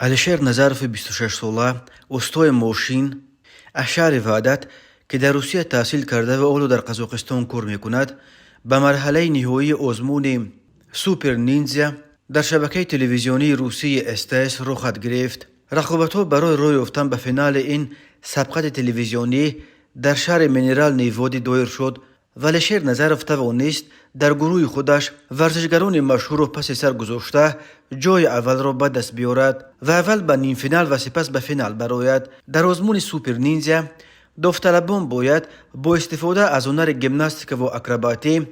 الشیر نظرف 26 ساله استوی موشین از شهر وادت که در روسیه تحصیل کرده و اولو در قزاقستان کار میکند به مرحله نهایی آزمون سوپر نینجا در شبکه تلویزیونی روسی استس رخ گرفت. رقابت‌ها برای روی یافتن به فینال این سبقت تلویزیونی در شهر مینرال نیوادی دایر شد و الشیر نظرف توانست در گروه خودش ورزشگران مشهور را پس سر گذاشته جای اول را به دست بیارد و اول به نیم فینال و سپس به فینال برآید. در آزمون سوپر نینجا داوطلبان باید با استفاده از هنر گیمناستیک و اکروباتی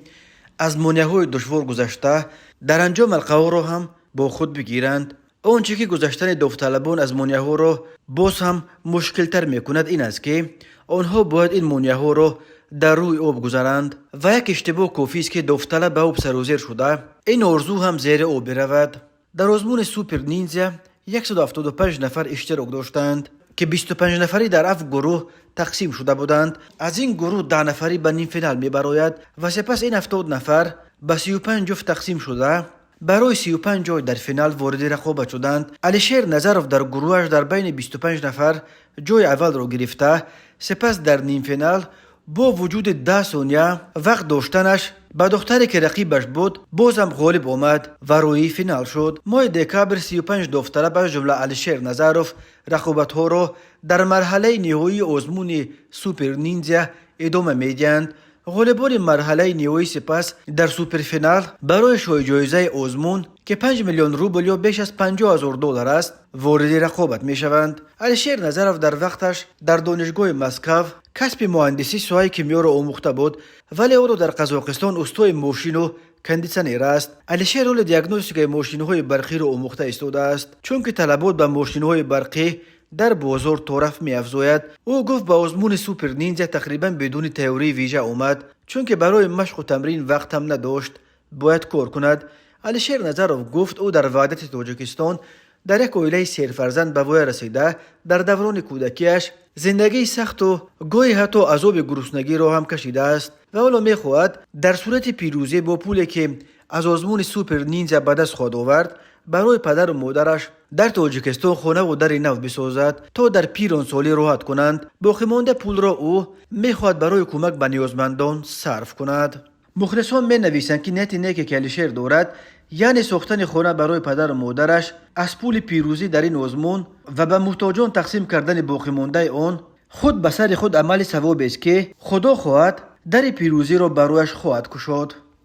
از مانع‌های دشوار گذشته در انجام القوا را هم با خود بگیرند. آنچه که گذشتن داوطلبان از مانع‌ها را باز هم مشکل‌تر می‌کند این است که آنها باید این مانع‌ها را در روی آب گذارند و یک اشتباه کافی است که داوطلب به آب سر و زیر شده این آرزو هم زیر آب برود. در آزمون سوپر نینجا 175 نفر اشتراک داشتند که 25 نفری در 7 گروه تقسیم شده بودند. از این گروه 10 نفری به نیم فینال میبراید و سپس این 70 نفر به 35 جفت تقسیم شده برای 35 جای در فینال وارد رقابت شدند. الشیر نظرف در گروهش در بین 25 نفر جای اول را گرفته، سپس در نیم فینال با وجود 10 ثانیه وقت داشتنش به دختری که رقیبش بود بازم غالب آمد و روی فینال شد. ماه دکبر 35 داوطلب از جمله الشیر نظرف رقابت‌ها را در مرحله نهایی آزمون سوپر نینجا ادامه میدهند. غالبان مرحله نهایی سپس در سوپر فینال برای جایزه آزمون که 5 میلیون روبل یا بیش از $50,000 است وارد رقابت می شوند. الشیر نظرف در وقتش در دانشگاه مسکو کسب مهندسی سوای کیمیا را آموخته بود ولی او در قزاقستان استوی ماشین و کندیسنر است. الشیر رول دیاگنوستیک ماشین‌های برقی را آموخته ایستاده است چون که طلبات به ماشین‌های برقی در بازار طرف می افزاید. او گفت به آزمون سوپر نینجا تقریبا بدون تئوری ویژه آمد چون که برای مشق و تمرین وقت هم نداشت، باید کار کند. الشیر نظرف گفت او در وحدت تاجیکستان در یک عائله سیرفرزند به وی رسیده در دوران کودکیش زندگی سخت و گاهی حتی عذاب گرسنگی را هم کشیده است و حالا می‌خواهد در صورت پیروزی با پولی که از آزمون سوپر نینجا به دست خواهد آورد برای پدر و مادرش در تاجیکستان خانه و در نو بسازد تا در پیران سالی راحت کنند. باقی مانده پول را او می‌خواهد برای کمک به نیازمندان صرف کند. مخلصان می نویسند که نیت نیکی که الشیر دارد یعنی ساختن خانه برای پدر و مادرش از پول پیروزی در این آزمون و به محتاجان تقسیم کردن باقی مانده آن خود به سر خود عمل ثوابی است که خدا خواهد در پیروزی را برایش خواهد گشاد.